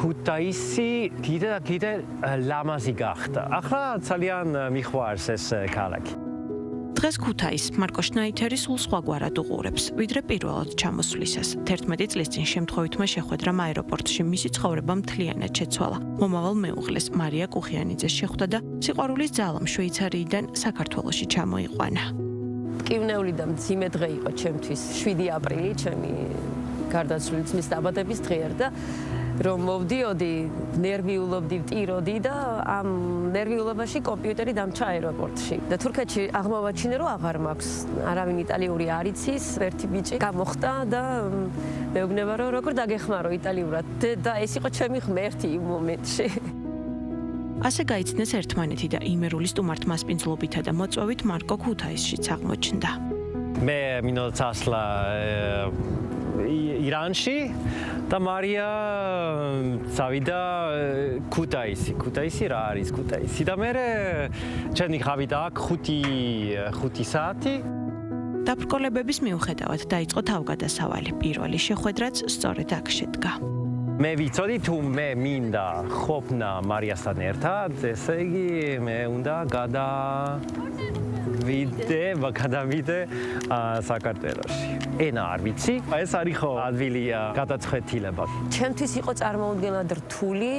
ქუთაისი კიდე ლამაზი გახდა. ახლა ძალიან მიყვარს ეს ქალაქი. დღეს ქუთაისს მარკო შნაითერი სულ სხვაგვარად უყურებს, ვიდრე პირველად ჩამოსვლისას. 11 წლის წინ შემთხვევითმა შეხვედრამ აეროპორტში მისი ცხოვრება მთლიანად შეცვალა. მომავალ მეუღლეს მარია კუხიანიძეს შეხვდა და სიყვარულის ძალამ შვეიცარიიდან საქართველოში ჩამოიყვანა. მტკივნეული და მძიმე დღე იყო ჩემთვის 7 აპრილი, ჩემი გარდაცვლილი ძმის დაბადების დღე էր და რომ მოვდიოდი, ნერვიულობდი, ვტიროდი და ამ ნერვიულობაში კომპიუტერი დამჭა აეროპორტში. და თურქეთში აღმოვაჩინე, რომ აღარ მაქვს არავინ იტალიური არ იცის, ერთი ბიჭი გამოხდა და მეუბნება, რომ როგორ დაგეხმარო იტალიურად. და ეს იყო ჩემი ღმერთი იმ მომენტში. ასე გაიცნეს ერთმანეთი და იმერული სტუმართ მასპინძლობითა და მოწვევით მარკო ქუთაისშიც აღმოჩნდა. მე მინდოდა წასვლა ირანში და მარია წავიდა ქუთაისი. ქუთაისი რა არის ქუთაისი? და მე ჩემი ხავით აქ 5 საათი. დაბრკოლებების მიუხედავად დაიწყო თავგადასავალი. პირველი შეხვედრაც სწორედ აქ შედგა. მე ვიცოდი თუ მე მინდა ყოფნა მარიასთან ერთად, ესე იგი მე უნდა გადავიდე საქართველოში. ენა არ ვიცი, ეს არის ხო ადვილი გადაწყვეტილება. ჩემთვის იყო წარმოუდგენლად რთული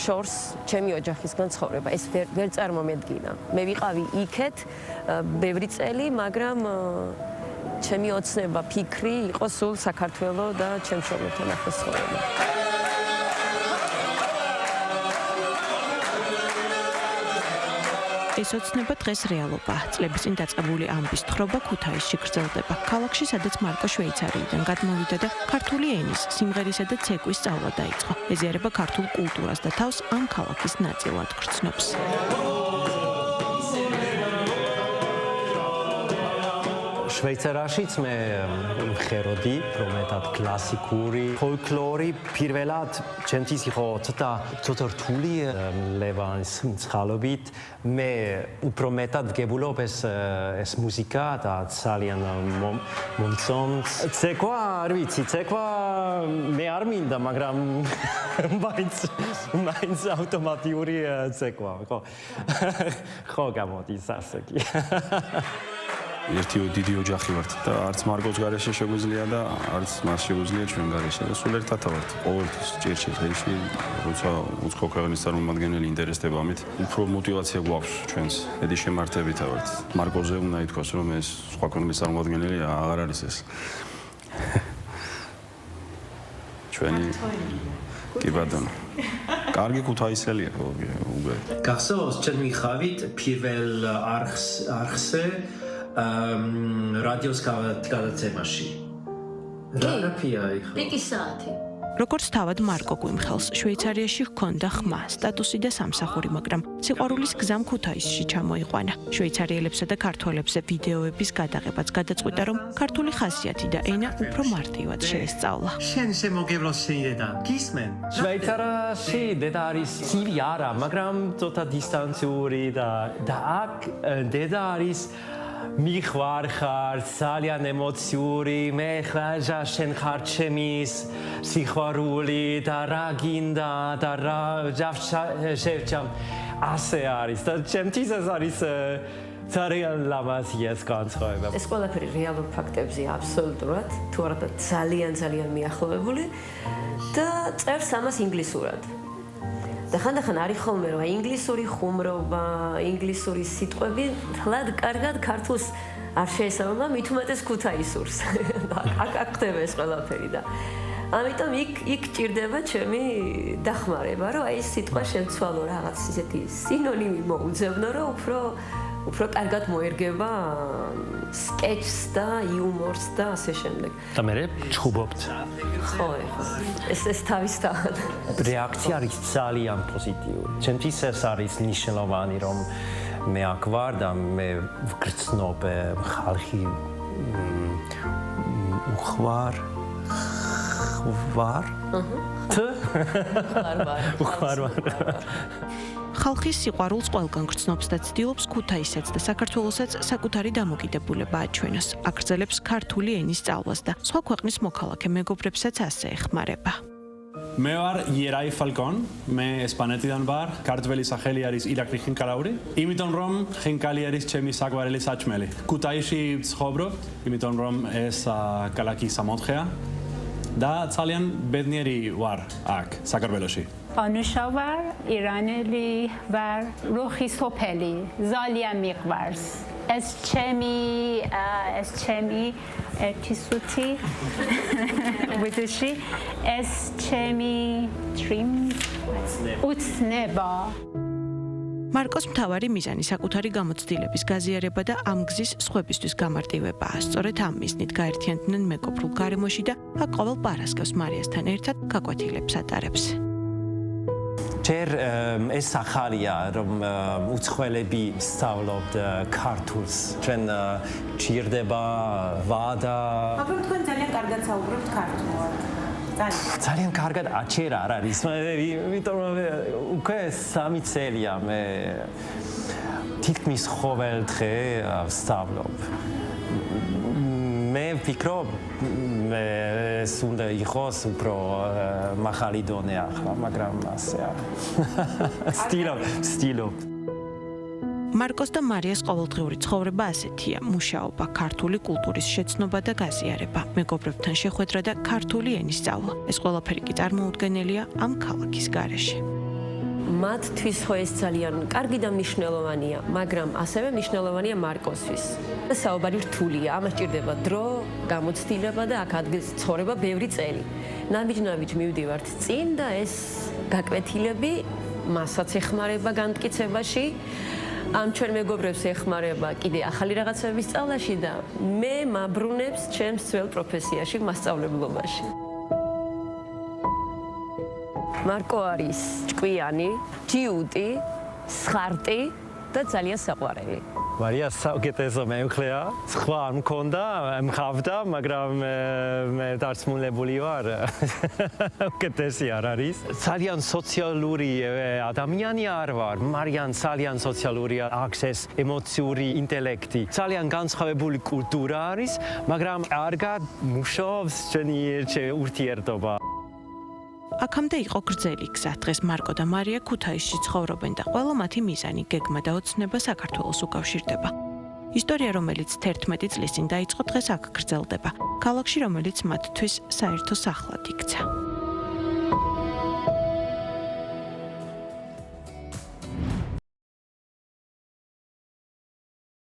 შორს ჩემი ოჯახისგან ცხოვრება. ეს ვერ წარმომედგინა. მე ვიყავი იქეთ ბევრი წელი, მაგრამ ჩემი ოცნება, ფიქრი იყო სულ საქართველო და ჩემ შვილებთან ახლოს ცხოვრება. ეს ოცნება დღეს რეალობაა. წლების წინ დაწყებული ამბის თხრობა ქუთაისში გრძელდება. ქალაქში, სადაც მარკო შვეიცარიიდან გადმოვიდა და ქართული ენის, სიმღერისა და ცეკვის სწავლა დაიწყო. ეზიარება ქართულ კულტურას და თავს ამ ქალაქის ნაწილად გრძნობს. შვეიცარიაშიც მე ვხეროდი, პრომეტად კლასიკური ფოლკლორი პირველად ჩემთვის იყო ცოტა რთული ლევანის წყალობით. მე უფრო მეტად გებულობ ეს მუსიკა და ძალიან მომწონს. ცეკვა არ ვიცი, ცეკვა მე არ მინდა, მაგრამ მაინც ავტომატიური ცეკვა, ხო გამოდის ასე კი. ერთი დიდი ოჯახი ვართ და არც მარკოს გარეშე შეგვიძლია და არც მას შეგვიძლია ჩვენ გარეშე და სულ ერთად ვართ. ყოველთვის ჭირში დღეში, როცა უცხო ქვეყნის წარმომადგენელი ინტერესდება ამით, უფრო мотиваცია გვაქვს ჩვენს. ედი შემართებით ვართ. მარკოზე უნდა ითქვას, რომ ეს სხვა ქვეყნის წარმომადგენელი აღარ არის ეს. ჩვენი კი ბატონო. კარგი ქუთაისელია უკვე. გახსოვს ჩემი ხავით პირველ არხზე რადიოს გადაცემაში. რა რაფია ეხლა? პიკის საათი. როგორც თავად მარკო გვიმხელს, შვეიცარიაში ჰქონდა ხმა, სტატუსი და სამსახური, მაგრამ სიყვარულის გზამ ქუთაისში ჩამოიყვანა. შვეიცარიელებსა და ქართველებზე ვიდეოების გადაღებაც გადაწყვიტა, რომ ქართული ხასიათი და ენა უფრო მარტივად შეესწავლა. შენ შემოგევლოს შენი დედა, გისმენ? შვეიცარიაში დედა არის ცივი არა, მაგრამ ცოტა დისტანციური და აქ დედა არის მიხვარხარ, ძალიან ემოციური, მე ხაჟა შენ ხარ ჩემის სიყვარული და რა გინდა და რა შევჭამ. ასე არის და ჩემთვის ეს არის ძალიან ლამაზი ეს განწყობა. ეს ყველაფერი რეალურ ფაქტებზე აბსოლუტურად, თუ არა და ძალიან მიახლოვებული და წერს ამას ინგლისურად. და ხანდახან არის ხოლმე რომ ინგლისური ხუმრობა, ინგლისური სიტყვები თლად კარგად ქართულს არ შეესაბამება, მით უმეტეს ქუთაისურს. აქ ხდება ეს ყველაფერი და ამიტომ იქ ჭირდება ჩემი დახმარება, რომ აი ეს სიტყვა შემცვალო რაღაც ისეთი სინონიმი მოუძებნო, რომ უფრო კარგად მოერგება სკეჩს და იუმორს და ასე შემდეგ. და მე ჩხუბობთ. ხო, ეს თავისთავად. რეაქცია არის ძალიან პოზიტიური. ჩემთვის ეს არის ნიშნულოვანი, რომ მე აქ ვარ და მე ვგრძნობ ხალხი უხვარ. ხალხის სიყვარულს ყველგან გრძნობს და ცდილობს ქუთაისაც და საქართველოსაც საკუთარი დამოკიდებულება აჩვენოს. აგრძელებს ქართული ენის სწავლას და სხვა ქვეყნის მოქალაქე მეგობრებსაც ასე ეხმარება. მე ვარ იერაი ფალკონ, მე ესპანეთიდან ვარ, ქართველი სახელი არის ირაკლი ხინკალაური, იმიტომ რომ ხინკალი არის ჩემი საყვარელი საჭმელი. ქუთაისში ვცხოვრობ, იმიტომ რომ ეს ქალაქი სამოთხეა და ძალიან ბედნიერი ვარ აქ, საქართველოში. ანუშა ვარ, ირანელი ვარ, რუხი სოფელი, ძალიან მიყვარს. ეს ჩემი ერთი სუთი ვიდეში ეს ჩემი dream უცნება. მარკოს მთავარი მიზანი საკუთარი გამოცდილების გაზიარება და ამ გზის სხვებისთვის გამარტივებაა. სწორედ ამ მიზნით გაერთიანდნენ მეგობრულ გარემოში და აქ ყოველ პარასკევს მარიასთან ერთად გაკვეთილებს ატარებს. ჯერ ეს ახალია რომ უცხოელები სწავლობთ ქართულს. ჩვენ ჭირდება ვადა. მაგრამ თქვენ ძალიან კარგად საუბრობთ ქართულად. ძალიან კარგად აჩერა არ არის. იმიტომ რომ უკვე 3 წელია მე თითქმის ყოველ დღე ვსწავლობ. მე ვფიქრობ ეს უნდა იყოს უფრო მაღალი დონე ახლა, მაგრამ ასეა. სტილობ. მარკოს და მარიას ყოველდღიური ცხოვრება ასეთია: მუშაობა, ქართული კულტურის შეცნობა და გაზიარება, მეგობრებთან შეხვედრა და ქართული ენის სწავლა. ეს ყველაფერი კი წარმოუდგენელია ამ ქალაქის გარეშე. მათთვის ხო ეს ძალიან კარგი და მნიშვნელოვანია, მაგრამ ასევე მნიშვნელოვანია მარკოსთვის. საუბარი რთულია, ამას ჭირდება დრო, გამოცდილება და აქ ადგილს ცხოვრება ბევრი წელი. ნაბიჯ-ნაბიჯ მივდივართ წინ და ეს გაკვეთილები მასაც ეხმარება განმტკიცებაში. ამ ჩვენ მეგობრებს ეხმარება კიდე ახალი რაღაცების სწავლაში და მე მაბრუნებს ჩემს ძველ პროფესიაში, მასწავლებლობაში. მარკო არის ჭკვიანი, ჯიუტი, სხარტი და ძალიან საყვარელი. მარია საუკეთესო მეუღლეა. სხვა არ მქონდა, მყავდა, მაგრამ მე დარწმუნებული ვარ. უკეთესი არ არის. ძალიან სოციალური ადამიანი არ ვარ. მარიან ძალიან სოციალურია, აქვს ეს ემოციური ინტელექტი. ძალიან განსხვავებული კულტურა არის, მაგრამ კარგად მუშაობს ჩვენი ურთიერთობა. აქამდე იყო გრძელი გზა. დღეს მარკო და მარია ქუთაისში ცხოვრობენ და ყველა მათი მიზანი, გეგმა და ოცნება საქართველოს უკავშირდება. ისტორია, რომელიც 11 წლის წინ დაიწყო, დღეს აქ გრძელდება. ქალაქში, რომელიც მათთვის საერთო სახლად იქცა.